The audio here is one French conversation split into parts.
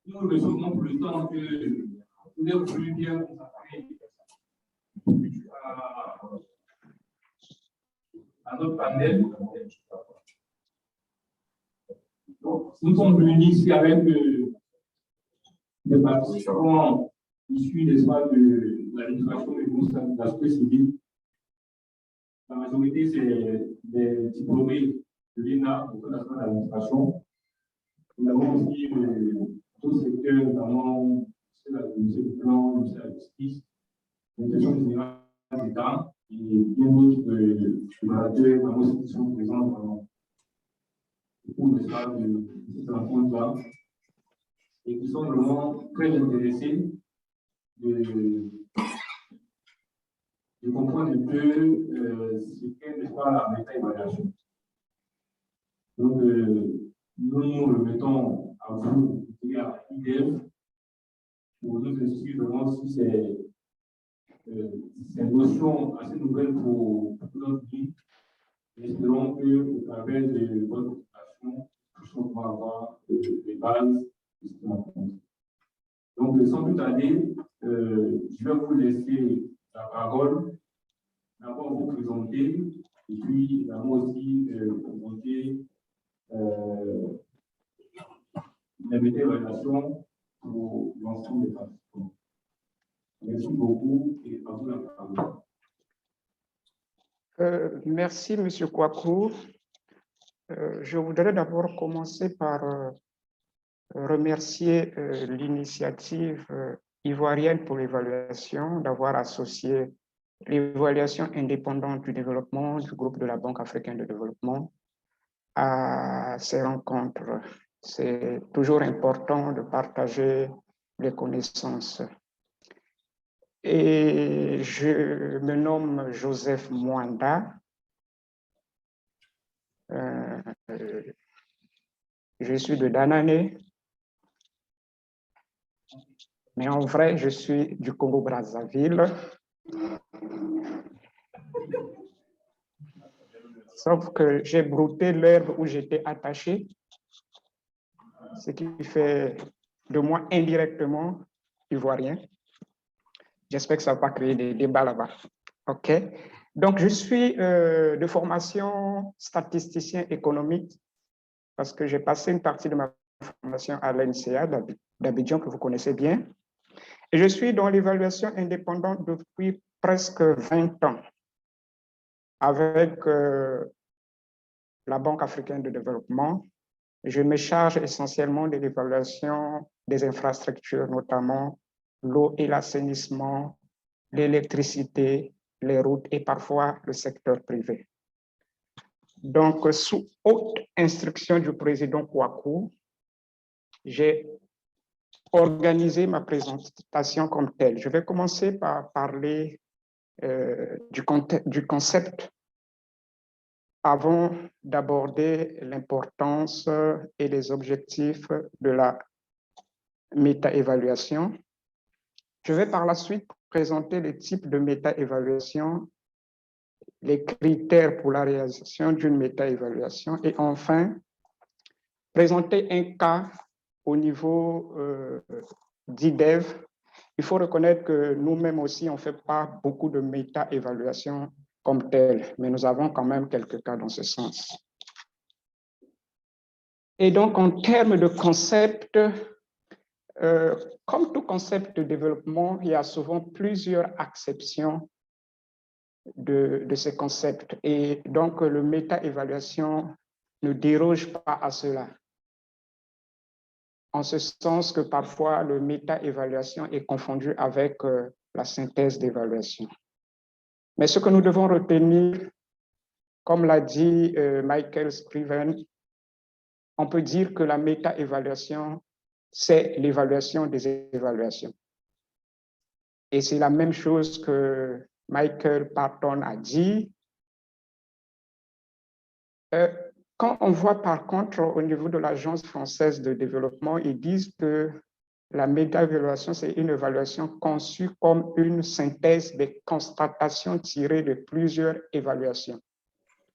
nous remercions pour le temps que vous avez voulu bien consacrer à notre panel. Donc, nous sommes réunis ici avec des participants issus, n'est-ce pas, de l'administration et de la société civile. La majorité, c'est des diplômés de l'ENA, de l'École nationale d'administration. Nous avons aussi d'autres secteurs, notamment le ministère du Plan, le ministère de la Justice, l'intention générale d'État et bien d'autres managers, notamment ceux qui sont présents dans le cours de cette rencontre-là et qui sont vraiment très intéressés de comprendre un peu ce qu'est, n'est-ce pas, la méta-évaluation. Donc, nous remettons à vous et à IDEF pour nous expliquer vraiment si c'est une notion assez nouvelle pour notre vie. Espérons qu'au travers de votre présentation, nous puissions avoir des bases de ce qu'on apprend. Donc, sans plus tarder, je vais vous laisser la parole, d'abord vous présenter, et puis également aussi présenter les méta-évaluations pour l'ensemble des participants. Merci beaucoup et à vous la parole. Merci, M. Kouakou. Je voudrais d'abord commencer par remercier l'initiative ivoirienne pour l'évaluation, d'avoir associé l'évaluation indépendante du développement du groupe de la Banque africaine de développement à ces rencontres. C'est toujours important de partager les connaissances. Et je me nomme Joseph Mwanda. Je suis de Danané, mais en vrai, je suis du Congo-Brazzaville. Sauf que j'ai brouté l'herbe où j'étais attaché, ce qui fait de moi indirectement ivoirien. J'espère que ça ne va pas créer des débats là-bas. OK. Donc, je suis de formation statisticien économique parce que j'ai passé une partie de ma formation à l'NCA d'Abidjan, que vous connaissez bien. Et je suis dans l'évaluation indépendante depuis presque 20 ans avec la Banque africaine de développement. Je me charge essentiellement de l'évaluation des infrastructures, notamment l'eau et l'assainissement, l'électricité, les routes et parfois le secteur privé. Donc, sous haute instruction du président Kouakou, j'ai organisé ma présentation comme telle. Je vais commencer par parler du concept avant d'aborder l'importance et les objectifs de la méta-évaluation. Je vais par la suite présenter les types de méta-évaluation, les critères pour la réalisation d'une méta-évaluation et enfin, présenter un cas au niveau d'IDEV. Il faut reconnaître que nous-mêmes aussi, on ne fait pas beaucoup de méta-évaluation comme telle, mais nous avons quand même quelques cas dans ce sens. Et donc, en termes de concept, comme tout concept de développement, il y a souvent plusieurs acceptions de ces concepts. Et donc, le méta-évaluation ne déroge pas à cela. En ce sens que parfois, le méta-évaluation est confondu avec la synthèse d'évaluation. Mais ce que nous devons retenir, comme l'a dit Michael Scriven, on peut dire que la méta-évaluation, c'est l'évaluation des évaluations. Et c'est la même chose que Michael Parton a dit. Quand on voit par contre au niveau de l'Agence française de développement, ils disent que la méta-évaluation, c'est une évaluation conçue comme une synthèse des constatations tirées de plusieurs évaluations.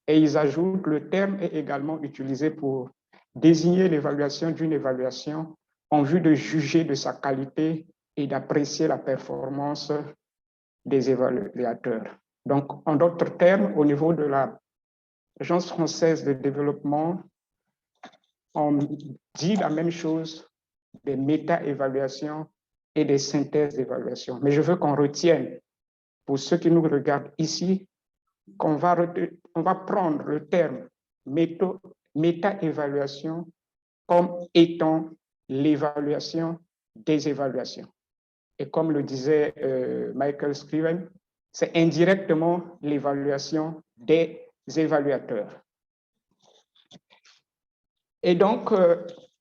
Et ils ajoutent, le terme est également utilisé pour désigner l'évaluation d'une évaluation en vue de juger de sa qualité et d'apprécier la performance des évaluateurs. Donc, en d'autres termes, au niveau de l'Agence française de développement, on dit la même chose des méta-évaluations et des synthèses d'évaluation. Mais je veux qu'on retienne, pour ceux qui nous regardent ici, qu'on va prendre le terme méta-évaluation comme étant l'évaluation des évaluations. Et comme le disait Michael Scriven, c'est indirectement l'évaluation des évaluateurs. Et donc,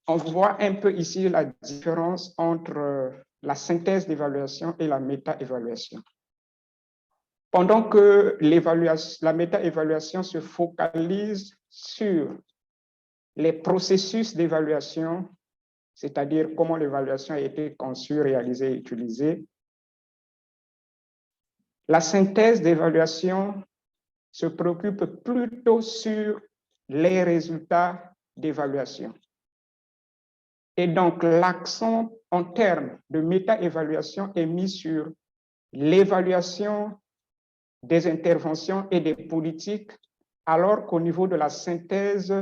on voit un peu ici la différence entre la synthèse d'évaluation et la méta-évaluation. Pendant que la méta-évaluation se focalise sur les processus d'évaluation, c'est-à-dire comment l'évaluation a été conçue, réalisée et utilisée, la synthèse d'évaluation se préoccupe plutôt sur les résultats d'évaluation. Et donc, l'accent en termes de méta-évaluation est mis sur l'évaluation des interventions et des politiques, alors qu'au niveau de la synthèse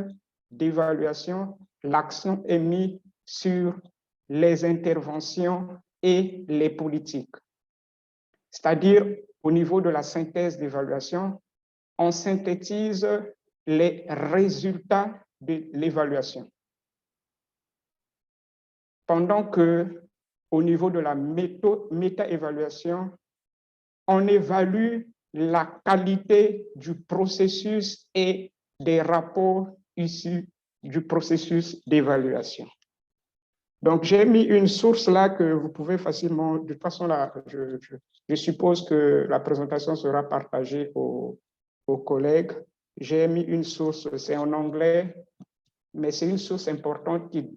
d'évaluation, l'accent est mis sur les interventions et les politiques. C'est-à-dire, au niveau de la synthèse d'évaluation, on synthétise les résultats de l'évaluation. Pendant que, au niveau de la méta-évaluation, on évalue la qualité du processus et des rapports issus du processus d'évaluation. Donc, j'ai mis une source là que vous pouvez facilement, de toute façon, là, je suppose que la présentation sera partagée aux collègues. J'ai mis une source, c'est en anglais, mais c'est une source importante qui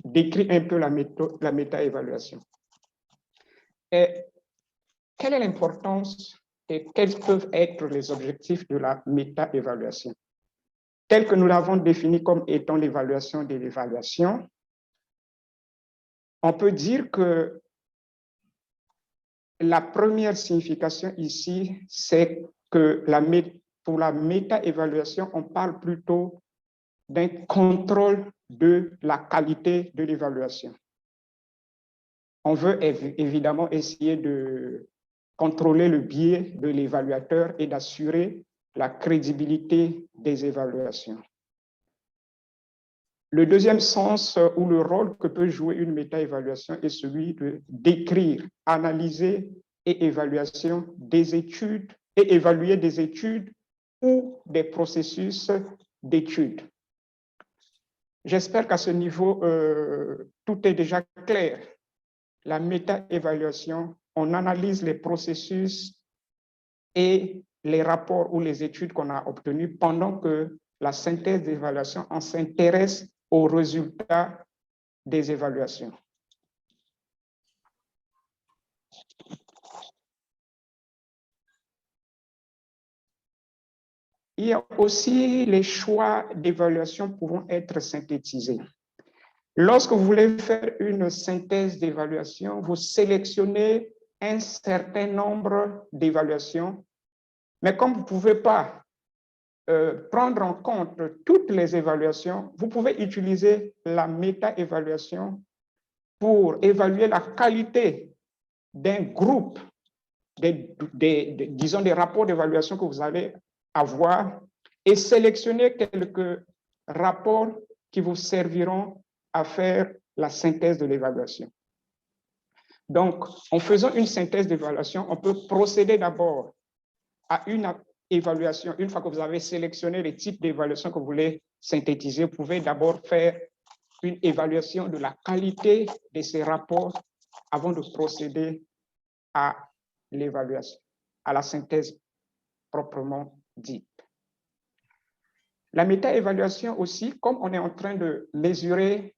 décrit un peu la méta-évaluation. Et quelle est l'importance et quels peuvent être les objectifs de la méta-évaluation? Tel que nous l'avons défini comme étant l'évaluation de l'évaluation, on peut dire que la première signification ici, c'est que pour la méta-évaluation, on parle plutôt d'un contrôle de la qualité de l'évaluation. On veut évidemment essayer de contrôler le biais de l'évaluateur et d'assurer la crédibilité des évaluations. Le deuxième sens ou le rôle que peut jouer une méta-évaluation est celui de décrire, analyser et évaluer des études ou des processus d'études. J'espère qu'à ce niveau, tout est déjà clair. La méta-évaluation, on analyse les processus et les rapports ou les études qu'on a obtenus, pendant que la synthèse d'évaluation, on s'intéresse aux résultats des évaluations. Il y a aussi les choix d'évaluation pouvant être synthétisés. Lorsque vous voulez faire une synthèse d'évaluation, vous sélectionnez un certain nombre d'évaluations, mais comme vous ne pouvez pas prendre en compte toutes les évaluations, vous pouvez utiliser la méta-évaluation pour évaluer la qualité d'un groupe, disons des rapports d'évaluation que vous allez avoir, et sélectionner quelques rapports qui vous serviront à faire la synthèse de l'évaluation. Donc, en faisant une synthèse d'évaluation, on peut procéder d'abord à une évaluation. Une fois que vous avez sélectionné les types d'évaluation que vous voulez synthétiser, vous pouvez d'abord faire une évaluation de la qualité de ces rapports avant de procéder à l'évaluation, à la synthèse proprement dite. La méta-évaluation aussi, comme on est en train de mesurer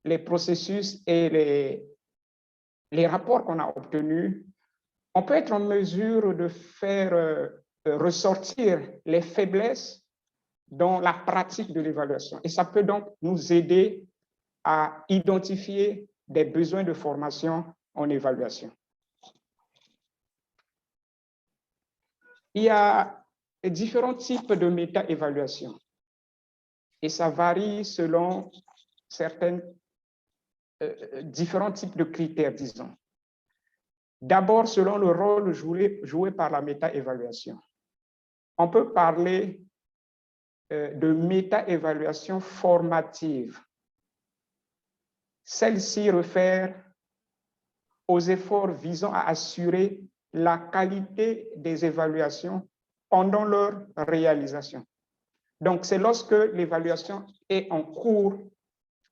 les processus et les rapports qu'on a obtenus, on peut être en mesure de faire ressortir les faiblesses dans la pratique de l'évaluation. Et ça peut donc nous aider à identifier des besoins de formation en évaluation. Il y a différents types de méta-évaluation et ça varie selon différents types de critères, disons. D'abord, selon le rôle joué par la méta-évaluation. On peut parler de méta-évaluation formative. Celle-ci réfère aux efforts visant à assurer la qualité des évaluations pendant leur réalisation. Donc, c'est lorsque l'évaluation est en cours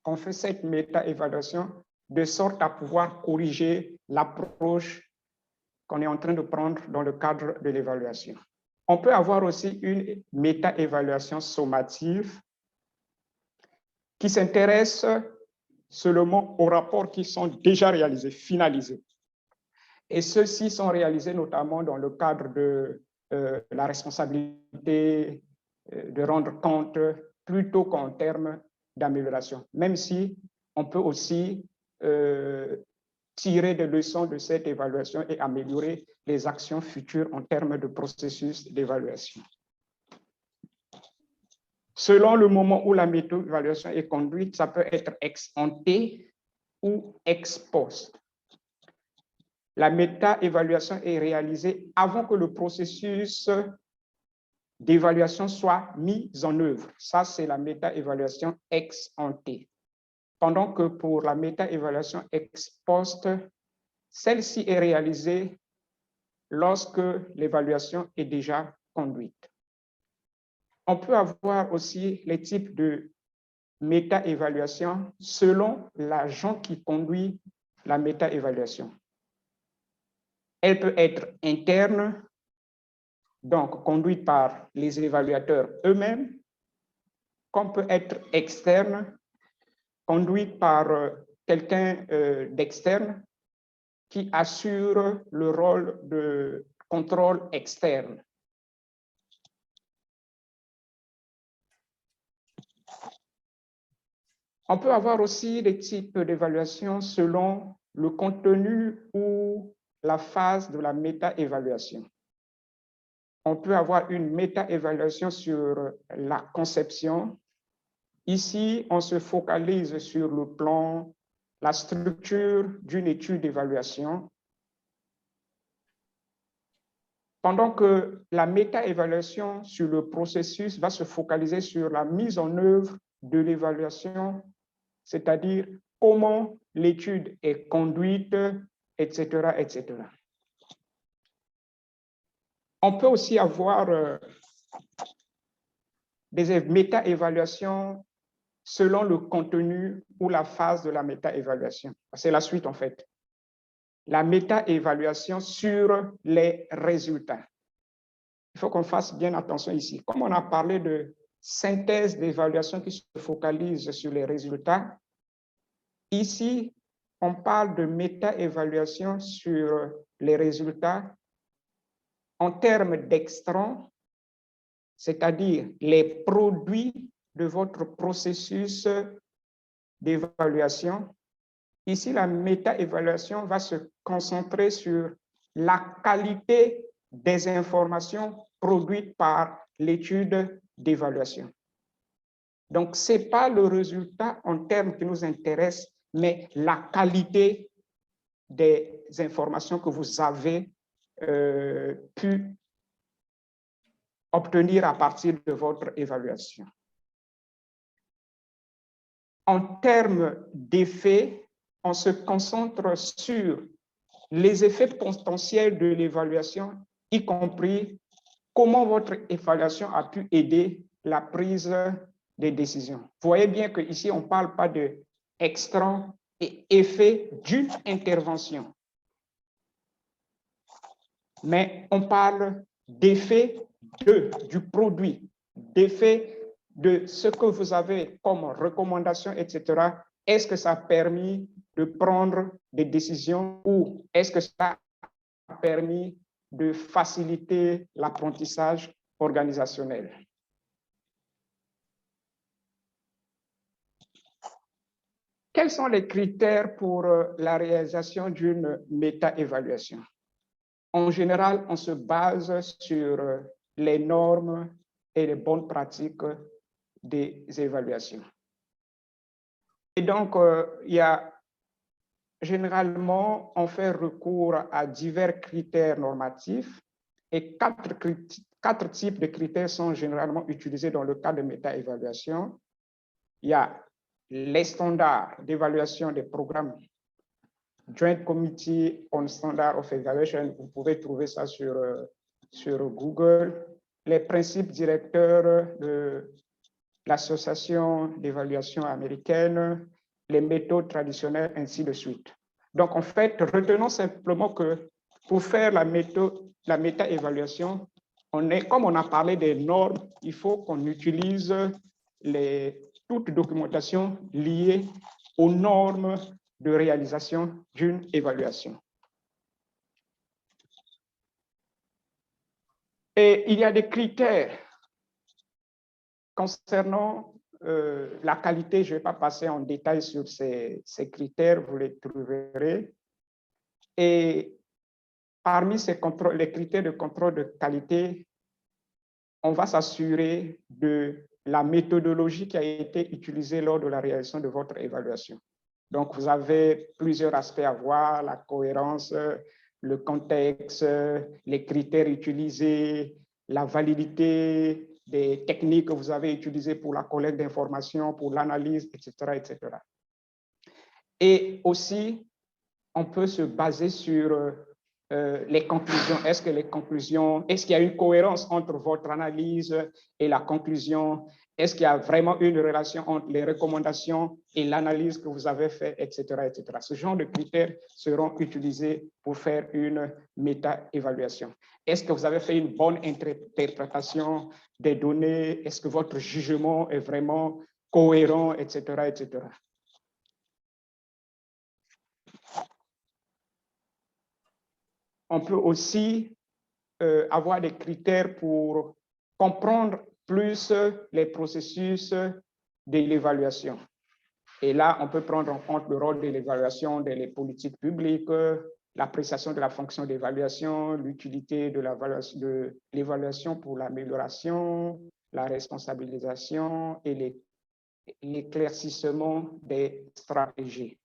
qu'on fait cette méta-évaluation de sorte à pouvoir corriger l'approche qu'on est en train de prendre dans le cadre de l'évaluation. On peut avoir aussi une méta-évaluation sommative qui s'intéresse seulement aux rapports qui sont déjà réalisés, finalisés. Et ceux-ci sont réalisés notamment dans le cadre de la responsabilité de rendre compte plutôt qu'en termes d'amélioration, même si on peut aussi tirer des leçons de cette évaluation et améliorer les actions futures en termes de processus d'évaluation. Selon le moment où la méta-évaluation est conduite, ça peut être ex ante ou ex post. La méta-évaluation est réalisée avant que le processus d'évaluation soit mis en œuvre. Ça, c'est la méta-évaluation ex ante. Pendant que pour la méta-évaluation ex post, celle-ci est réalisée lorsque l'évaluation est déjà conduite. On peut avoir aussi les types de méta-évaluation selon l'agent qui conduit la méta-évaluation. Elle peut être interne, donc conduite par les évaluateurs eux-mêmes, comme peut être externe, conduite par quelqu'un d'externe qui assure le rôle de contrôle externe. On peut avoir aussi des types d'évaluation selon le contenu ou la phase de la méta-évaluation. On peut avoir une méta-évaluation sur la conception. Ici, on se focalise sur le plan, la structure d'une étude d'évaluation. Pendant que la méta-évaluation sur le processus va se focaliser sur la mise en œuvre de l'évaluation, c'est-à-dire comment l'étude est conduite, etc., etc. On peut aussi avoir des méta-évaluations selon le contenu ou la phase de la méta-évaluation. C'est la suite, en fait. La méta-évaluation sur les résultats. Il faut qu'on fasse bien attention ici. Comme on a parlé de synthèse d'évaluation qui se focalise sur les résultats, ici, on parle de méta-évaluation sur les résultats en termes d'extrants, c'est-à-dire les produits de votre processus d'évaluation. Ici, la méta-évaluation va se concentrer sur la qualité des informations produites par l'étude d'évaluation. Donc, ce n'est pas le résultat en termes qui nous intéresse, mais la qualité des informations que vous avez pu obtenir à partir de votre évaluation. En termes d'effets, on se concentre sur les effets potentiels de l'évaluation, y compris comment votre évaluation a pu aider la prise des décisions. Vous voyez bien qu'ici, on ne parle pas de extrants et effets d'une intervention, mais on parle d'effets du produit, d'effets de ce que vous avez comme recommandation, etc. Est-ce que ça a permis de prendre des décisions ou est-ce que ça a permis de faciliter l'apprentissage organisationnel? Quels sont les critères pour la réalisation d'une méta-évaluation? En général, on se base sur les normes et les bonnes pratiques des évaluations. Et donc, généralement, on fait recours à divers critères normatifs et quatre types de critères sont généralement utilisés dans le cadre de méta-évaluation. Il y a les standards d'évaluation des programmes, Joint Committee on Standard of Evaluation, vous pouvez trouver ça sur Google, les principes directeurs de l'association d'évaluation américaine, les méthodes traditionnelles, ainsi de suite. Donc, en fait, retenons simplement que pour faire la méta-évaluation, comme on a parlé des normes, il faut qu'on utilise toute documentation liée aux normes de réalisation d'une évaluation. Et il y a des critères concernant la qualité. Je ne vais pas passer en détail sur ces critères, vous les trouverez. Et parmi les critères de contrôle de qualité, on va s'assurer de la méthodologie qui a été utilisée lors de la réalisation de votre évaluation. Donc, vous avez plusieurs aspects à voir, la cohérence, le contexte, les critères utilisés, la validité des techniques que vous avez utilisées pour la collecte d'informations, pour l'analyse, etc., etc. Et aussi, on peut se baser sur les conclusions. Est-ce qu'il y a une cohérence entre votre analyse et la conclusion? Est-ce qu'il y a vraiment une relation entre les recommandations et l'analyse que vous avez faite, etc., etc. Ce genre de critères seront utilisés pour faire une méta-évaluation. Est-ce que vous avez fait une bonne interprétation des données? Est-ce que votre jugement est vraiment cohérent, etc., etc. On peut aussi avoir des critères pour comprendre plus les processus de l'évaluation. Et là, on peut prendre en compte le rôle de l'évaluation des politiques publiques, l'appréciation de la fonction d'évaluation, l'utilité de l'évaluation pour l'amélioration, la responsabilisation et l'éclaircissement des stratégies.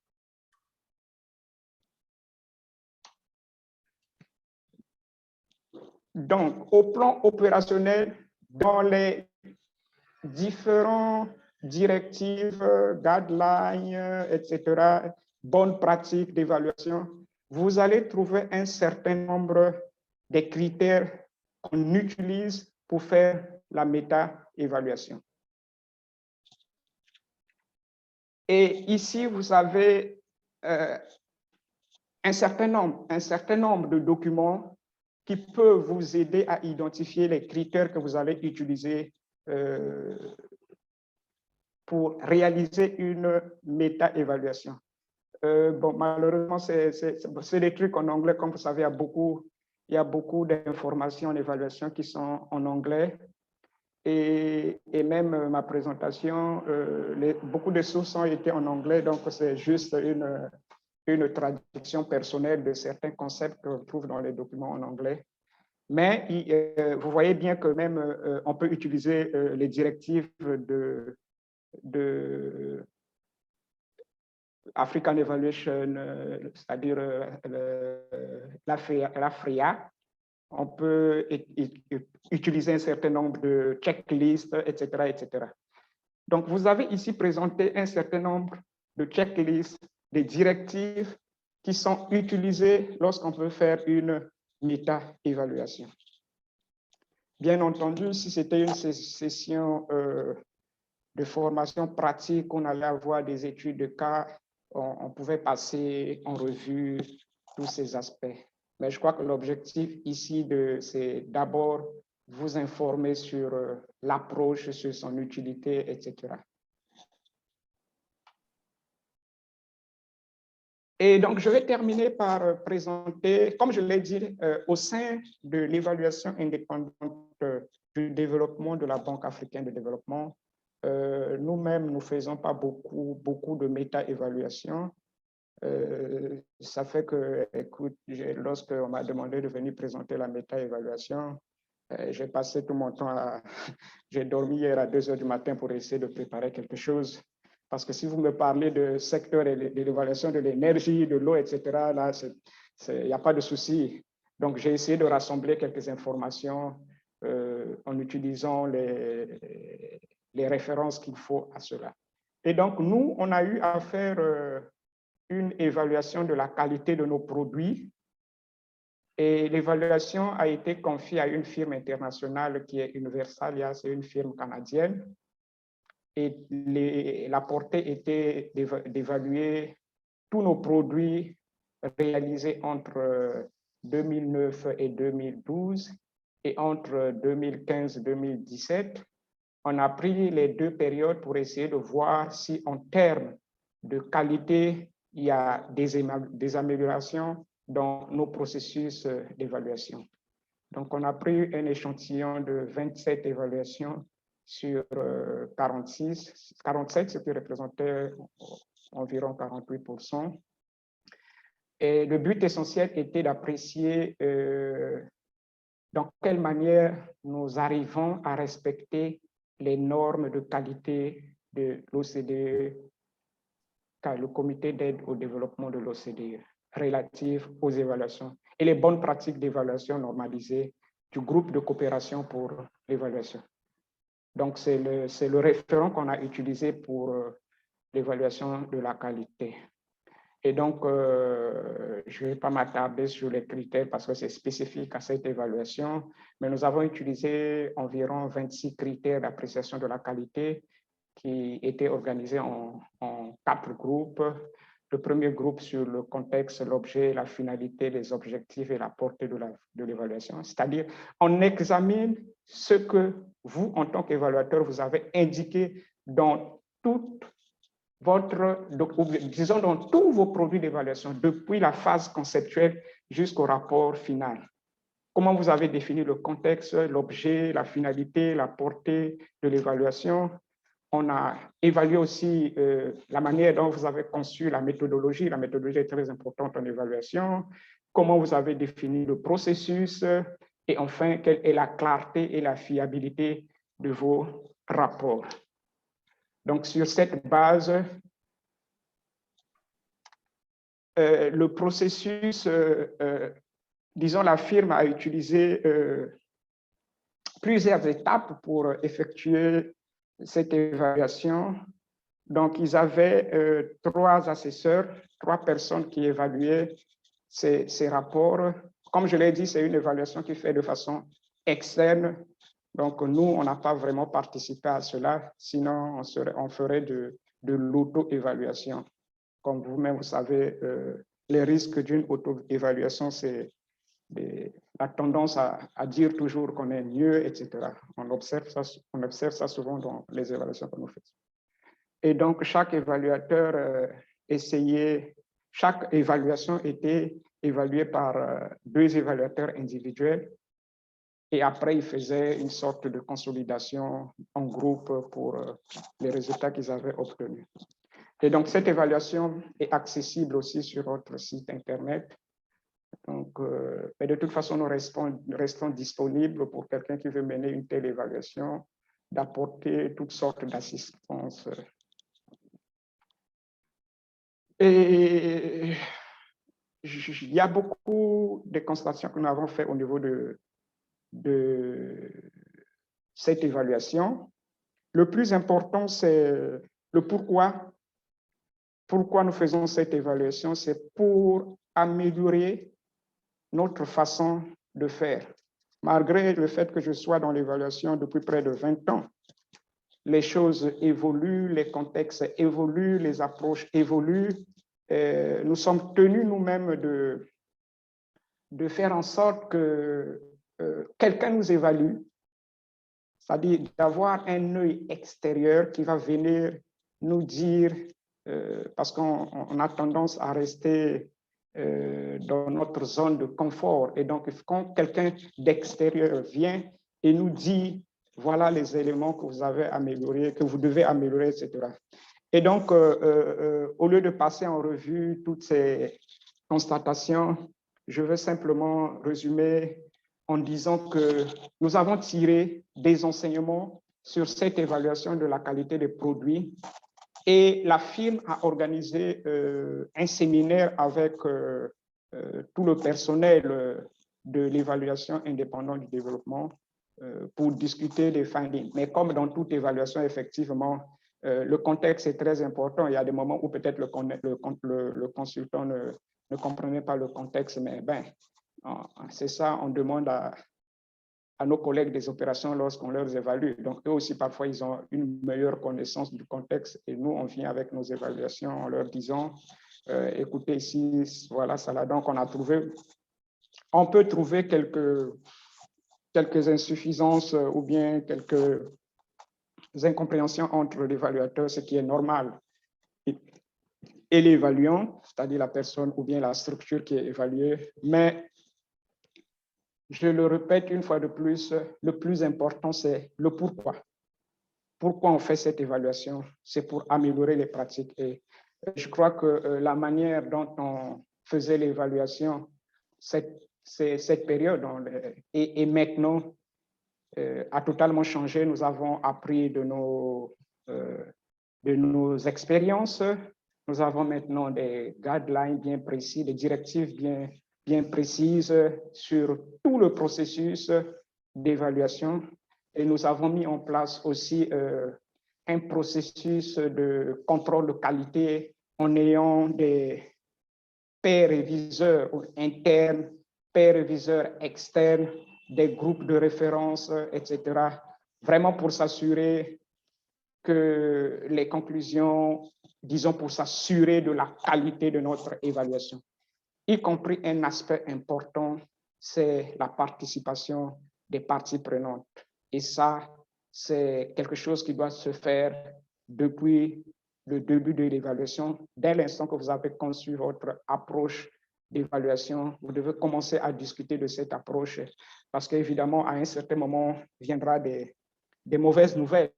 Donc, au plan opérationnel, dans les différentes directives, guidelines, etc., bonnes pratiques d'évaluation, vous allez trouver un certain nombre de critères qu'on utilise pour faire la méta-évaluation. Et ici, vous avez un certain nombre de documents qui peuvent vous aider à identifier les critères que vous allez utiliser pour réaliser une méta-évaluation. Bon, malheureusement, c'est des trucs en anglais. Comme vous savez, il y a beaucoup d'informations en évaluation qui sont en anglais. Et même ma présentation, beaucoup de sources ont été en anglais, donc c'est juste une traduction personnelle de certains concepts qu'on trouve dans les documents en anglais. Mais vous voyez bien que même on peut utiliser les directives de African Evaluation, c'est-à-dire la FRIA. On peut utiliser un certain nombre de checklists, etc., etc. Donc, vous avez ici présenté un certain nombre de checklists, des directives qui sont utilisées lorsqu'on veut faire une méta-évaluation. Bien entendu, si c'était une session de formation pratique, on allait avoir des études de cas, on pouvait passer en revue tous ces aspects. Mais je crois que l'objectif ici, c'est d'abord vous informer sur l'approche, sur son utilité, etc. Et donc, je vais terminer par présenter, comme je l'ai dit, au sein de l'évaluation indépendante du développement de la Banque africaine de développement, Nous-mêmes, nous ne faisons pas beaucoup de méta-évaluation. Ça fait que, écoute, lorsqu'on m'a demandé de venir présenter la méta-évaluation, j'ai passé tout mon temps j'ai dormi hier à 2 heures du matin pour essayer de préparer quelque chose. Parce que si vous me parlez de secteur et de l'évaluation de l'énergie, de l'eau, etc., là, il n'y a pas de souci. Donc, j'ai essayé de rassembler quelques informations en utilisant les références qu'il faut à cela. Et donc, nous, on a eu à faire une évaluation de la qualité de nos produits. Et l'évaluation a été confiée à une firme internationale qui est Universalia, c'est une firme canadienne. Et la portée était d'évaluer tous nos produits réalisés entre 2009 et 2012 et entre 2015 et 2017. On a pris les 2 périodes pour essayer de voir si en termes de qualité, il y a des améliorations dans nos processus d'évaluation. Donc, on a pris un échantillon de 27 évaluations sur 47, ce qui représentait environ 48%. Et le but essentiel était d'apprécier dans quelle manière nous arrivons à respecter les normes de qualité de l'OCDE, le comité d'aide au développement de l'OCDE, relatives aux évaluations et les bonnes pratiques d'évaluation normalisées du groupe de coopération pour l'évaluation. Donc, c'est le référent qu'on a utilisé pour l'évaluation de la qualité. Et donc, je ne vais pas m'attarder sur les critères parce que c'est spécifique à cette évaluation, mais nous avons utilisé environ 26 critères d'appréciation de la qualité qui étaient organisés en 4 groupes. Le premier groupe sur le contexte, l'objet, la finalité, les objectifs et la portée de l'évaluation. C'est-à-dire, on examine ce que vous, en tant qu'évaluateur, vous avez indiqué dans toute disons dans tous vos produits d'évaluation, depuis la phase conceptuelle jusqu'au rapport final. Comment vous avez défini le contexte, l'objet, la finalité, la portée de l'évaluation. On a évalué aussi la manière dont vous avez conçu la méthodologie. La méthodologie est très importante en évaluation. Comment vous avez défini le processus. Et enfin, quelle est la clarté et la fiabilité de vos rapports. Donc, sur cette base, le processus, disons, la firme a utilisé plusieurs étapes pour effectuer cette évaluation. Donc, ils avaient 3 assesseurs, 3 personnes qui évaluaient ces rapports. Comme je l'ai dit, c'est une évaluation qui est faite de façon externe. Donc, nous, on n'a pas vraiment participé à cela, sinon on ferait de l'auto-évaluation. Comme vous-même, vous savez, les risques d'une auto-évaluation, c'est la tendance à dire toujours qu'on est mieux, etc. On observe ça souvent dans les évaluations que nous faisons. Et donc, chaque évaluateur chaque évaluation était évaluée par 2 évaluateurs individuels. Et après, ils faisaient une sorte de consolidation en groupe pour les résultats qu'ils avaient obtenus. Et donc, cette évaluation est accessible aussi sur notre site Internet. Donc, et de toute façon, nous restons disponibles pour quelqu'un qui veut mener une telle évaluation, d'apporter toutes sortes d'assistance. Et il y a beaucoup de constatations que nous avons faites au niveau de cette évaluation. Le plus important, c'est le pourquoi. Pourquoi nous faisons cette évaluation? C'est pour améliorer notre façon de faire. Malgré le fait que je sois dans l'évaluation depuis près de 20 ans, les choses évoluent, les contextes évoluent, les approches évoluent. Nous sommes tenus nous-mêmes de faire en sorte que quelqu'un nous évalue, c'est-à-dire d'avoir un œil extérieur qui va venir nous dire, parce qu'on a tendance à rester dans notre zone de confort. Et donc, quand quelqu'un d'extérieur vient et nous dit, voilà les éléments que vous avez améliorés, que vous devez améliorer, etc. Et donc, au lieu de passer en revue toutes ces constatations, je veux simplement résumer en disant que nous avons tiré des enseignements sur cette évaluation de la qualité des produits et la firme a organisé un séminaire avec tout le personnel de l'évaluation indépendante du développement pour discuter des findings. Mais comme dans toute évaluation, effectivement, le contexte est très important. Il y a des moments où peut-être le consultant ne comprenait pas le contexte, mais ben, c'est ça, on demande à nos collègues des opérations lorsqu'on leur évalue. Donc, eux aussi, parfois, ils ont une meilleure connaissance du contexte et nous, on vient avec nos évaluations en leur disant, écoutez, ici, voilà, ça là. Donc, on peut trouver quelques insuffisances ou bien quelques incompréhensions entre l'évaluateur, ce qui est normal, et l'évaluant, c'est-à-dire la personne ou bien la structure qui est évaluée. Mais je le répète une fois de plus, le plus important, c'est le pourquoi. Pourquoi on fait cette évaluation? C'est pour améliorer les pratiques. Et je crois que la manière dont on faisait l'évaluation, cette période et maintenant a totalement changé. Nous avons appris de nos expériences. Nous avons maintenant des guidelines bien précis, des directives bien précises sur tout le processus d'évaluation. Et nous avons mis en place aussi un processus de contrôle de qualité en ayant des pairs réviseurs internes, pairs réviseurs externes, des groupes de référence, etc. Vraiment pour s'assurer que les conclusions, disons pour s'assurer de la qualité de notre évaluation, y compris un aspect important, c'est la participation des parties prenantes. Et ça, c'est quelque chose qui doit se faire depuis le début de l'évaluation. Dès l'instant que vous avez conçu votre approche d'évaluation, vous devez commencer à discuter de cette approche parce qu'évidemment, à un certain moment, viendra des mauvaises nouvelles.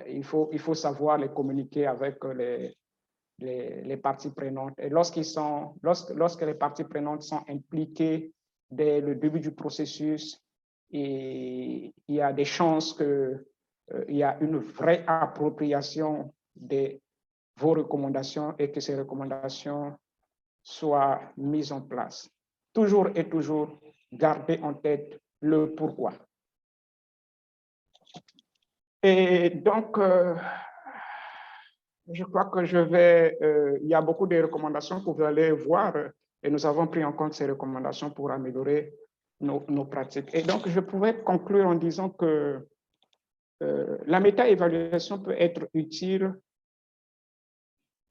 Il faut savoir les communiquer avec les parties prenantes. Et lorsque les parties prenantes sont impliquées dès le début du processus, et il y a des chances qu'il y a une vraie appropriation de vos recommandations et que ces recommandations soient mises en place. Toujours et toujours, gardez en tête le pourquoi. Et donc, je crois que il y a beaucoup de recommandations que vous allez voir et nous avons pris en compte ces recommandations pour améliorer nos pratiques. Et donc, je pourrais conclure en disant que la méta-évaluation peut être utile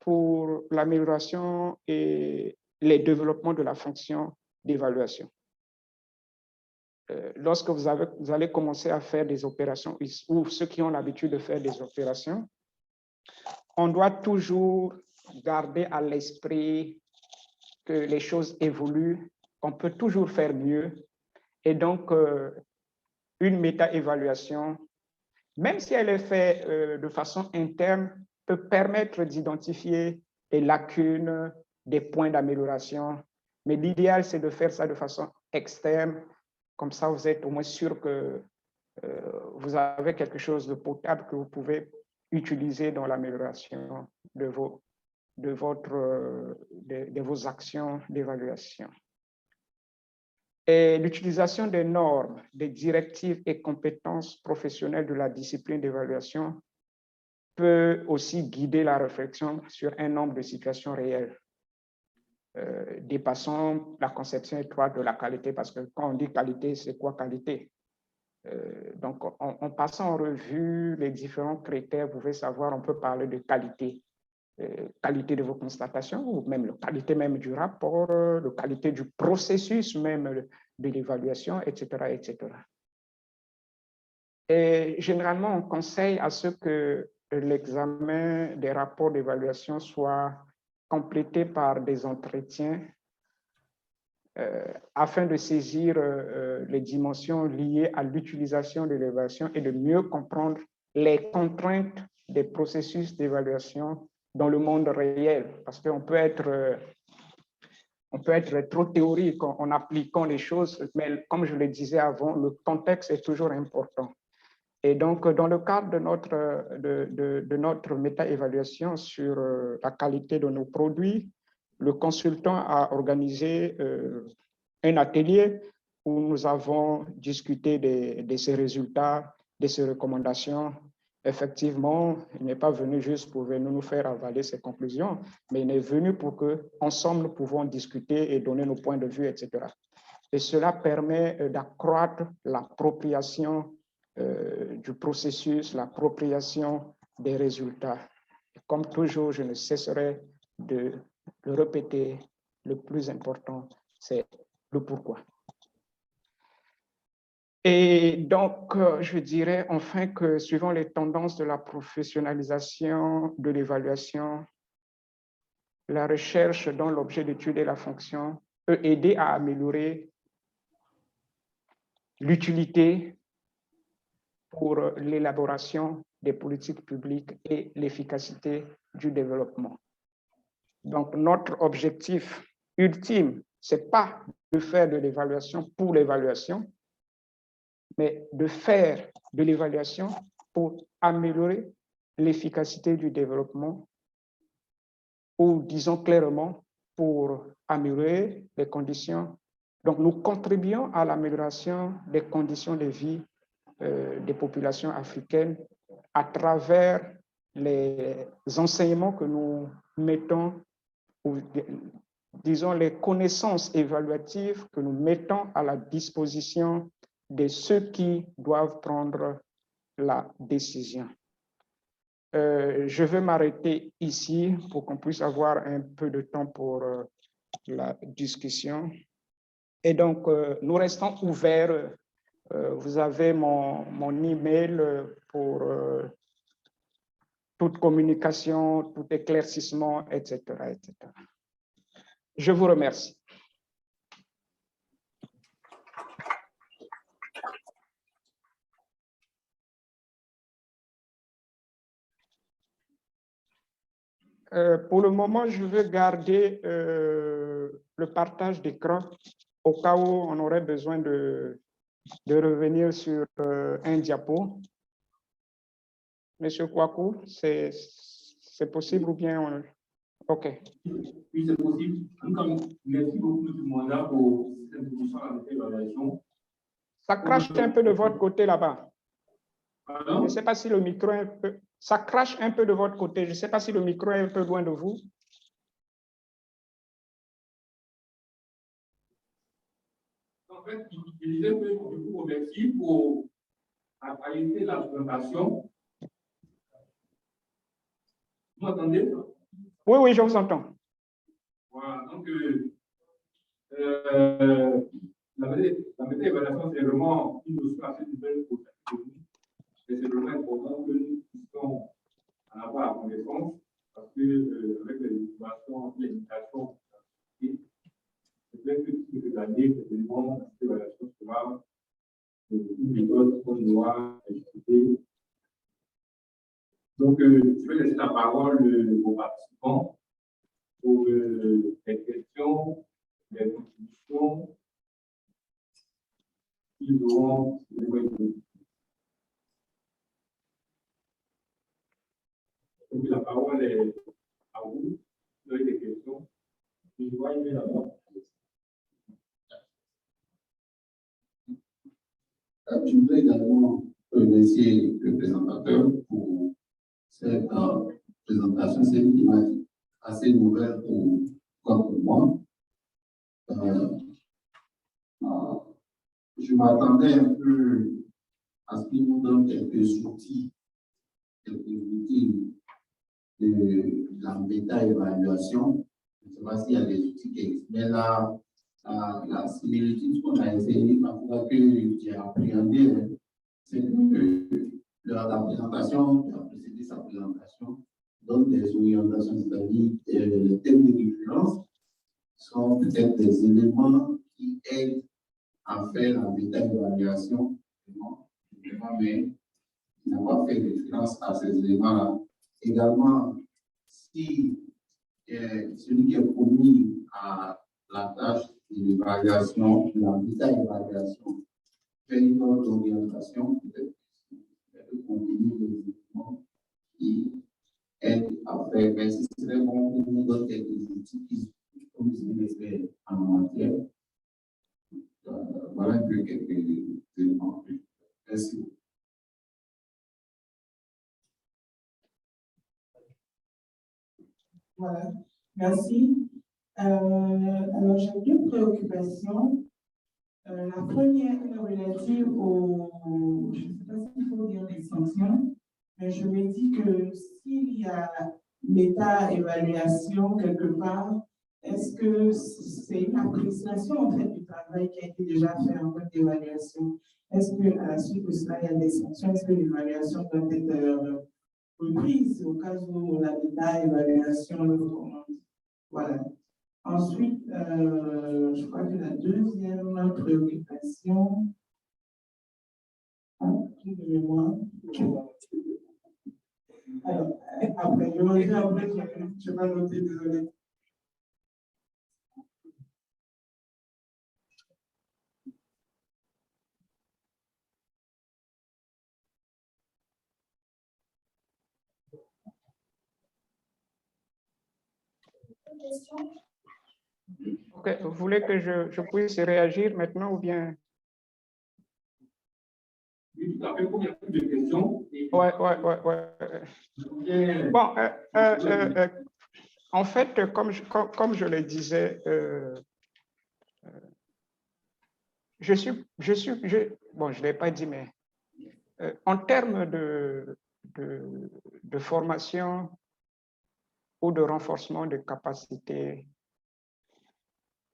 pour l'amélioration et les développements de la fonction d'évaluation. Lorsque vous allez commencer à faire des opérations, ou ceux qui ont l'habitude de faire des opérations, on doit toujours garder à l'esprit que les choses évoluent, qu'on peut toujours faire mieux. Et donc, une méta-évaluation, même si elle est faite de façon interne, peut permettre d'identifier des lacunes, des points d'amélioration. Mais l'idéal, c'est de faire ça de façon externe. Comme ça, vous êtes au moins sûr que vous avez quelque chose de potable que vous pouvez utiliser dans l'amélioration de vos actions d'évaluation. Et l'utilisation des normes, des directives et compétences professionnelles de la discipline d'évaluation peut aussi guider la réflexion sur un nombre de situations réelles, dépassant la conception étroite de la qualité, parce que quand on dit qualité, c'est quoi qualité? Donc, en passant en revue les différents critères, vous pouvez savoir, on peut parler de qualité. Qualité de vos constatations, ou même la qualité même du rapport, la qualité du processus même de l'évaluation, etc., etc. Et généralement, on conseille à ce que l'examen des rapports d'évaluation soit complété par des entretiens afin de saisir les dimensions liées à l'utilisation de l'évaluation et de mieux comprendre les contraintes des processus d'évaluation dans le monde réel. Parce qu'on peut être trop théorique en appliquant les choses, mais comme je le disais avant, le contexte est toujours important. Et donc, dans le cadre de notre méta-évaluation sur la qualité de nos produits, le consultant a organisé un atelier où nous avons discuté de ces résultats, de ces recommandations. Effectivement, il n'est pas venu juste pour venir nous faire avaler ses conclusions, mais il est venu pour qu'ensemble, nous pouvons discuter et donner nos points de vue, etc. Et cela permet d'accroître l'appropriation du processus, l'appropriation des résultats. Et comme toujours, je ne cesserai de le répéter, le plus important, c'est le pourquoi. Et donc, je dirais enfin que suivant les tendances de la professionnalisation de l'évaluation, la recherche dont l'objet d'étude est la fonction peut aider à améliorer l'utilité pour l'élaboration des politiques publiques et l'efficacité du développement. Donc, notre objectif ultime, ce n'est pas de faire de l'évaluation pour l'évaluation, mais de faire de l'évaluation pour améliorer l'efficacité du développement ou, disons clairement, pour améliorer les conditions. Donc, nous contribuons à l'amélioration des conditions de vie des populations africaines à travers les enseignements que nous mettons, ou disons les connaissances évaluatives que nous mettons à la disposition de ceux qui doivent prendre la décision. Je vais m'arrêter ici pour qu'on puisse avoir un peu de temps pour la discussion. Et donc, nous restons ouverts. Vous avez mon email pour toute communication, tout éclaircissement, etc., etc. Je vous remercie. Pour le moment, je veux garder le partage d'écran au cas où on aurait besoin de revenir sur un diapo. Monsieur Kouakou, c'est possible ou bien on... OK. Oui, c'est possible. Merci beaucoup, M. Mwanda, pour cette introduction à notre évaluation. Ça crache un peu de votre côté là-bas. Pardon? Je ne sais pas si le micro est un peu... Ça crache un peu de votre côté. Je ne sais pas si le micro est un peu loin de vous. En fait, je disais que je vous remercie pour la qualité de la présentation. Vous m'entendez? Oui, oui, je vous entends. Voilà, donc la méta-évaluation, c'est vraiment une notion assez nouvelle pour nous. Et c'est vraiment important que nous puissions en avoir la connaissance parce que avec les innovations, les limitations, c'est vrai que toutes les années, c'est vraiment la méta-évaluation sera une méthode qu'on doit expliquer. Donc, je vais laisser la parole aux participants pour les questions, les contributions qu'ils auront. Donc, la parole est à vous. Vous avez des questions. Je vois une d'abord. Je voudrais également remercier le présentateur pour cette présentation. C'est une thématique assez nouvelle pour moi. Je m'attendais un peu à ce qu'il nous donne quelques outils de la méta-évaluation. Je ne sais pas s'il y a des outils qui existent, mais là, la similitude qu'on a essayé, parfois que j'ai appréhendé, c'est que la présentation qui a précédé sa présentation donne des orientations, c'est-à-dire les thèmes de référence sont peut-être des éléments qui aide à faire la méta-évaluation, mais il n'a pas fait référence à ces éléments-là. Également, si celui qui est commis à la tâche de l'évaluation, de la méta-évaluation, fait une autre orientation, peut-être continuer les éléments qui aident à faire, mais ce serait bon pour nous donner quelques outils qui sont des en matière. Voilà un peu quelques éléments. Merci. Voilà, merci. Alors, j'ai deux préoccupations. La première est relative au, je ne sais pas s'il faut dire des sanctions, mais je me dis que s'il y a méta-évaluation quelque part, est-ce que c'est une appréciation en fait du travail qui a été déjà fait en mode d'évaluation? Est-ce qu'à la suite de cela, il y a des sanctions? Est-ce que l'évaluation doit être reprise au cas où la méta-évaluation le recommande? Voilà. Ensuite, je crois que la deuxième préoccupation, de mémoire. Alors, après, je vais pas noter, désolé. Ok, vous voulez que je puisse réagir maintenant ou bien? Oui, tout à fait, il y a plus de questions. Ouais. Bon, en fait, comme je le disais, bon, je ne l'ai pas dit, mais en termes de formation ou de renforcement de capacités,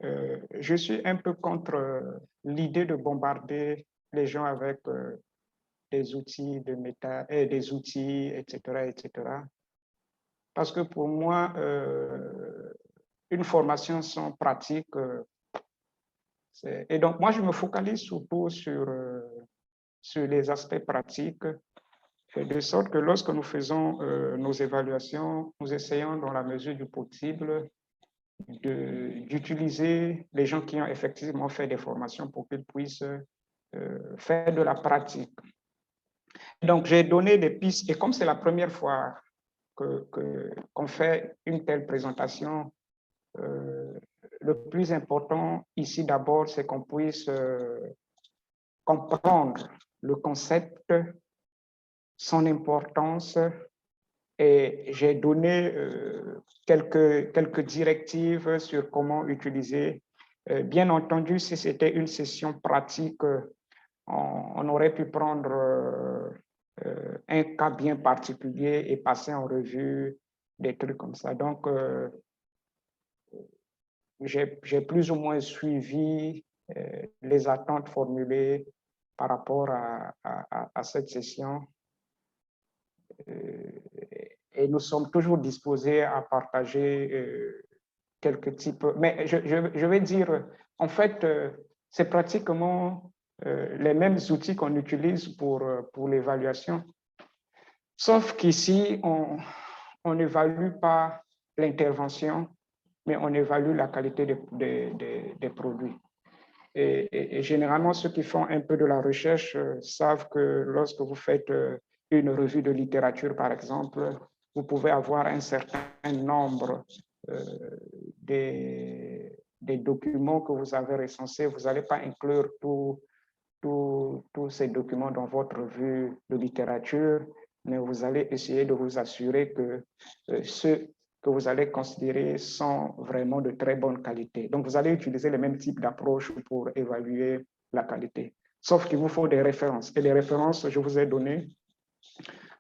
je suis un peu contre l'idée de bombarder les gens avec des outils de méta, des outils, etc., etc. Parce que pour moi, une formation sans pratique, et donc moi je me focalise surtout sur les aspects pratiques, de sorte que lorsque nous faisons nos évaluations, nous essayons dans la mesure du possible d'utiliser les gens qui ont effectivement fait des formations pour qu'ils puissent faire de la pratique. Donc, j'ai donné des pistes, et comme c'est la première fois qu'on fait une telle présentation, le plus important ici d'abord, c'est qu'on puisse comprendre le concept, son importance, et j'ai donné quelques directives sur comment utiliser. Bien entendu, si c'était une session pratique, on aurait pu prendre un cas bien particulier et passer en revue des trucs comme ça. Donc, j'ai plus ou moins suivi les attentes formulées par rapport à cette session. Et nous sommes toujours disposés à partager quelques types. Mais je vais dire, en fait, c'est pratiquement les mêmes outils qu'on utilise pour l'évaluation. Sauf qu'ici, on n'évalue pas l'intervention, mais on évalue la qualité des produits. Et généralement, ceux qui font un peu de la recherche savent que lorsque vous faites une revue de littérature, par exemple, vous pouvez avoir un certain nombre des documents que vous avez recensés. Vous n'allez pas inclure tous ces documents dans votre revue de littérature, mais vous allez essayer de vous assurer que ceux que vous allez considérer sont vraiment de très bonne qualité. Donc, vous allez utiliser le même type d'approche pour évaluer la qualité. Sauf qu'il vous faut des références. Et les références, je vous ai donné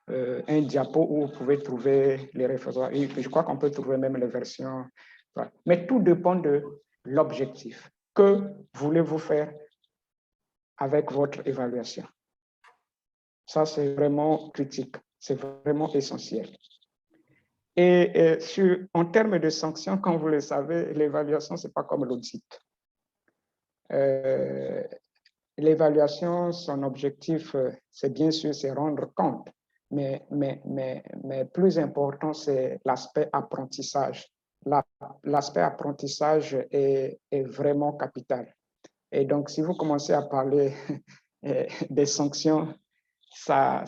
un diapo où vous pouvez trouver les références. Et je crois qu'on peut trouver même les versions. Voilà. Mais tout dépend de l'objectif. Que voulez-vous faire avec votre évaluation? Ça, c'est vraiment critique. C'est vraiment essentiel. Et en termes de sanctions, comme vous le savez, l'évaluation, ce n'est pas comme l'audit. L'évaluation, son objectif, c'est bien sûr, c'est rendre compte, mais plus important, c'est l'aspect apprentissage. L'aspect apprentissage est vraiment capital. Et donc, si vous commencez à parler des sanctions, ça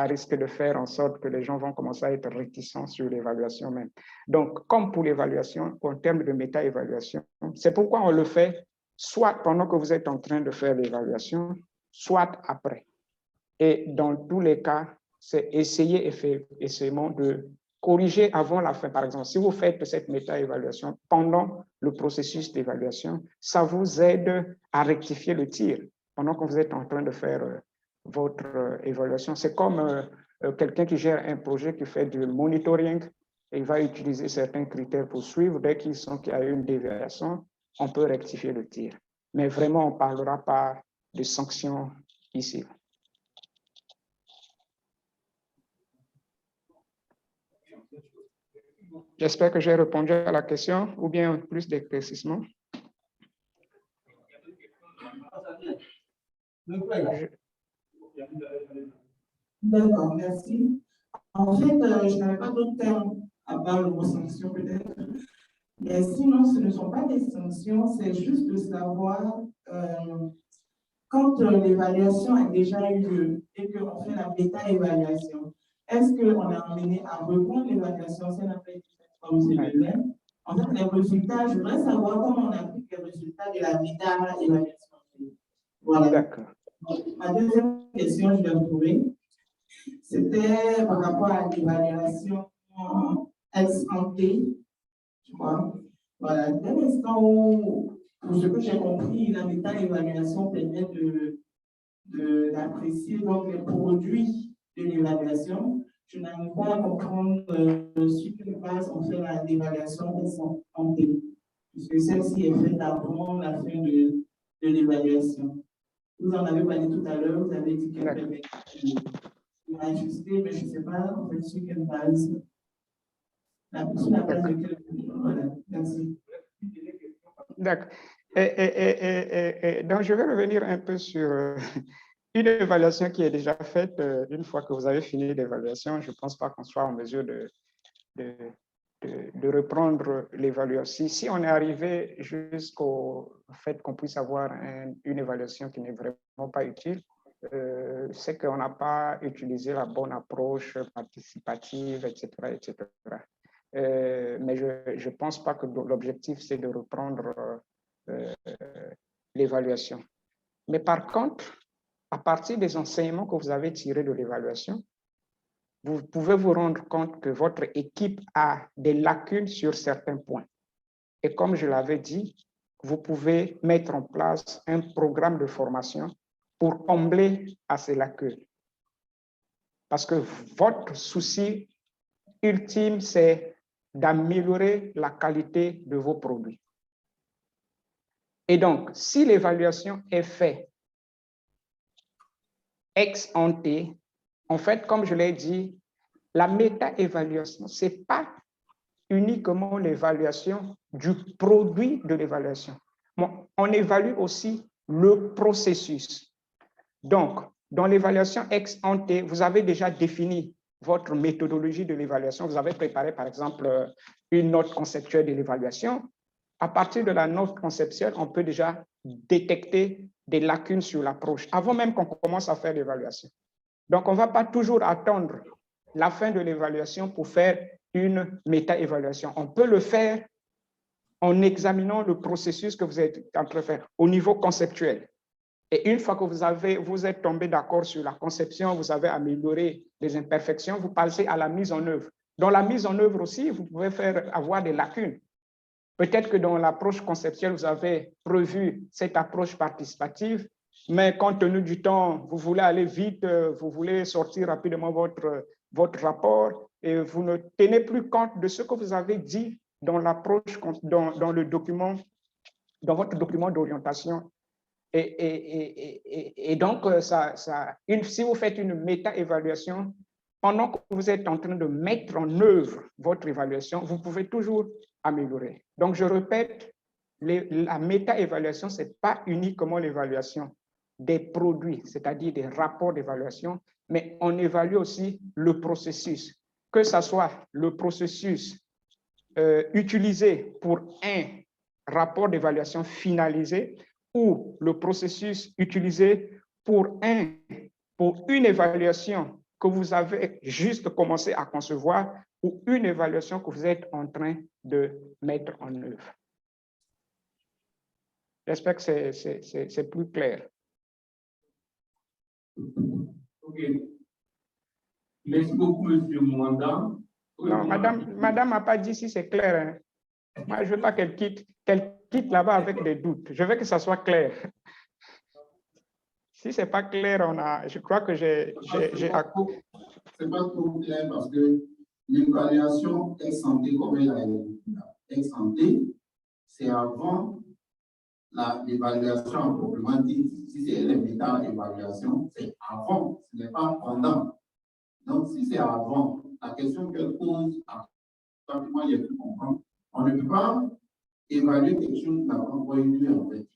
risque de faire en sorte que les gens vont commencer à être réticents sur l'évaluation même. Donc, comme pour l'évaluation, en termes de méta-évaluation, c'est pourquoi on le fait soit pendant que vous êtes en train de faire l'évaluation, soit après. Et dans tous les cas, c'est essayer effectivement de corriger avant la fin. Par exemple, si vous faites cette méta-évaluation pendant le processus d'évaluation, ça vous aide à rectifier le tir pendant que vous êtes en train de faire votre évaluation. C'est comme quelqu'un qui gère un projet qui fait du monitoring et il va utiliser certains critères pour suivre. Dès qu'il sent qu'il y a une déviation, on peut rectifier le tir. Mais vraiment, on ne parlera pas de sanctions ici. J'espère que j'ai répondu à la question ou bien plus d'éclaircissement. D'accord, merci. En fait, je n'avais pas d'autres termes à part le mot sanction peut-être. Mais sinon, ce ne sont pas des sanctions, c'est juste de savoir quand l'évaluation a déjà eu lieu et qu'on fait la méta-évaluation, est-ce qu'on a amené à reprendre l'évaluation, c'est la comme c'est le même. En fait, les résultats, je voudrais savoir comment on applique les résultats de la méta-évaluation. Voilà. D'accord. Ma deuxième question, je l'ai retrouvée, c'était par rapport à l'évaluation ex-ante, tu vois. Voilà, dès l'instant où, pour ce que j'ai compris, la méta-évaluation permet d'apprécier donc les produits de l'évaluation. Je n'arrive pas à comprendre sur quelle base on fait l'évaluation ex-ante, puisque celle-ci est faite avant la fin de l'évaluation. Vous en avez parlé tout à l'heure, vous avez dit qu'elle permet d'ajuster, mais je ne sais pas en fait sur quelle base. Sur la base de quelle. Voilà, merci. D'accord. Donc, je vais revenir un peu sur une évaluation qui est déjà faite. Une fois que vous avez fini l'évaluation, je ne pense pas qu'on soit en mesure de reprendre l'évaluation. Si on est arrivé jusqu'au fait qu'on puisse avoir une évaluation qui n'est vraiment pas utile, c'est qu'on n'a pas utilisé la bonne approche participative, etc. etc. Mais je ne pense pas que l'objectif, c'est de reprendre l'évaluation. Mais par contre, à partir des enseignements que vous avez tirés de l'évaluation, vous pouvez vous rendre compte que votre équipe a des lacunes sur certains points. Et comme je l'avais dit, vous pouvez mettre en place un programme de formation pour combler à ces lacunes. Parce que votre souci ultime, c'est d'améliorer la qualité de vos produits. Et donc, si l'évaluation est faite ex ante, en fait, comme je l'ai dit, la méta-évaluation, ce n'est pas uniquement l'évaluation du produit de l'évaluation. Bon, on évalue aussi le processus. Donc, dans l'évaluation ex ante, vous avez déjà défini votre méthodologie de l'évaluation. Vous avez préparé, par exemple, une note conceptuelle de l'évaluation. À partir de la note conceptuelle, on peut déjà détecter des lacunes sur l'approche avant même qu'on commence à faire l'évaluation. Donc, on ne va pas toujours attendre la fin de l'évaluation pour faire une méta-évaluation. On peut le faire en examinant le processus que vous êtes en train de faire au niveau conceptuel. Et une fois que vous êtes tombé d'accord sur la conception, vous avez amélioré les imperfections, vous passez à la mise en œuvre. Dans la mise en œuvre aussi, vous pouvez avoir des lacunes. Peut-être que dans l'approche conceptuelle, vous avez prévu cette approche participative, mais compte tenu du temps, vous voulez aller vite, vous voulez sortir rapidement votre rapport et vous ne tenez plus compte de ce que vous avez dit dans l'approche, dans le document, dans votre document d'orientation. Et donc, si vous faites une méta-évaluation, pendant que vous êtes en train de mettre en œuvre votre évaluation, vous pouvez toujours améliorer. Donc, je répète, la méta-évaluation, ce n'est pas uniquement l'évaluation des produits, c'est-à-dire des rapports d'évaluation, mais on évalue aussi le processus, que ce soit le processus utilisé pour un rapport d'évaluation finalisé ou le processus utilisé pour une évaluation que vous avez juste commencé à concevoir ou une évaluation que vous êtes en train de mettre en œuvre. J'espère que c'est plus clair. OK. Merci beaucoup, monsieur Mwanda. Non, madame n'a pas dit si c'est clair. Hein. Moi, je ne veux pas qu'elle quitte là-bas avec des doutes. Je veux que ça soit clair. Si ce n'est pas clair, je crois que j'ai... C'est pas trop clair parce que l'évaluation ex ante, comme elle a dit, ex ante, c'est avant l'évaluation en proprement dit. Si c'est une méta-évaluation, c'est avant, ce n'est pas pendant. Donc, si c'est avant, la question qu'elle pose, moi, j'ai pu comprendre, on ne peut pas évaluer quelque chose qui n'a pas encore eu lieu, en fait.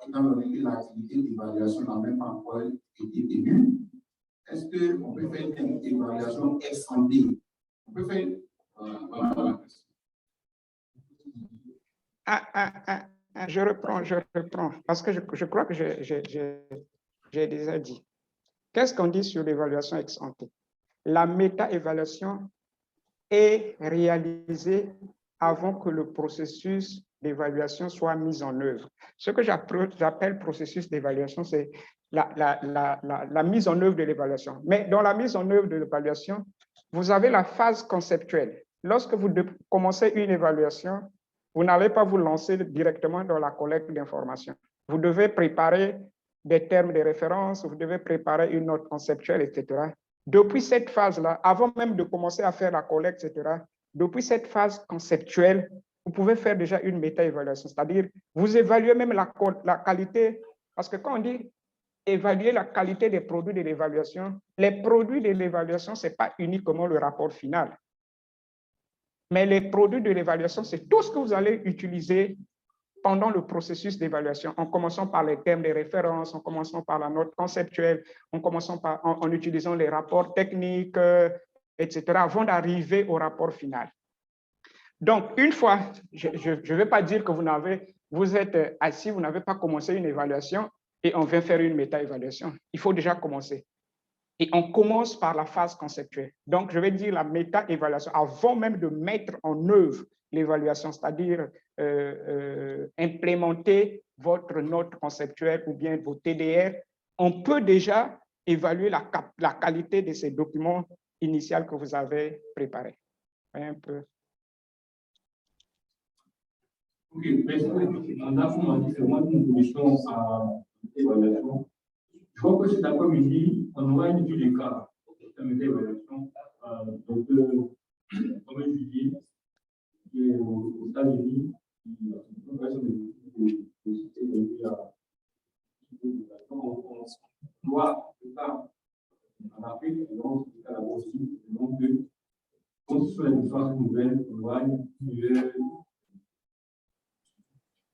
Étant donné que l'activité d'évaluation n'a même pas encore été débutée, est-ce qu'on peut faire une évaluation ex ante? On peut faire. Je reprends, parce que je crois que j'ai déjà dit. Qu'est-ce qu'on dit sur l'évaluation ex ante? La méta-évaluation est réalisée avant que le processus d'évaluation soit mis en œuvre. Ce que j'appelle processus d'évaluation, c'est la mise en œuvre de l'évaluation. Mais dans la mise en œuvre de l'évaluation, vous avez la phase conceptuelle. Lorsque vous commencez une évaluation, vous n'allez pas vous lancer directement dans la collecte d'informations. Vous devez préparer des termes de référence, vous devez préparer une note conceptuelle, etc. Depuis cette phase-là, avant même de commencer à faire la collecte, etc., depuis cette phase conceptuelle, vous pouvez faire déjà une méta-évaluation, c'est-à-dire vous évaluez même la qualité, parce que quand on dit évaluer la qualité des produits de l'évaluation, les produits de l'évaluation, ce n'est pas uniquement le rapport final. Mais les produits de l'évaluation, c'est tout ce que vous allez utiliser pendant le processus d'évaluation, en commençant par les termes de référence, en commençant par la note conceptuelle, en utilisant les rapports techniques, etc., avant d'arriver au rapport final. Donc, une fois, je ne vais pas dire que vous êtes assis, vous n'avez pas commencé une évaluation et on vient faire une méta-évaluation. Il faut déjà commencer. Et on commence par la phase conceptuelle. Donc, je vais dire la méta-évaluation, avant même de mettre en œuvre l'évaluation, c'est-à-dire implémenter votre note conceptuelle ou bien vos TDR, on peut déjà évaluer la qualité de ces documents initiaux que vous avez préparés. Un peu. OK, merci. On a dit c'est moi une commission à l'évaluation. Je crois que cet après-midi, on aura une étude de cas de l'évaluation. Donc, comme Julie, qui est aux États-Unis, on doit faire en Afrique, et donc, là aussi, donc, quand ce sont les histoires nouvelles, on voit une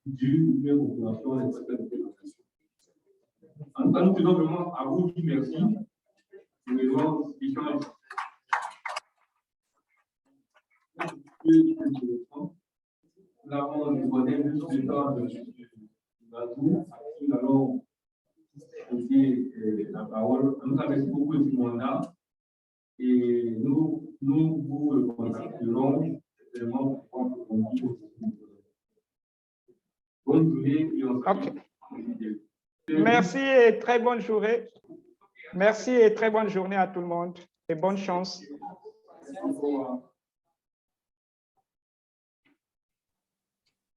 du population et certaines préoccupations. En tout cas, nous tenons vraiment à vous dire merci. Nous avons donné plus de temps de bateau. Nous allons aussi la parole. En tout cas, merci beaucoup du mandat. Et nous vous contacterons vraiment pour qu'on puisse. Bonne journée. Okay. Merci et très bonne journée. Merci et très bonne journée à tout le monde et bonne chance. Au revoir.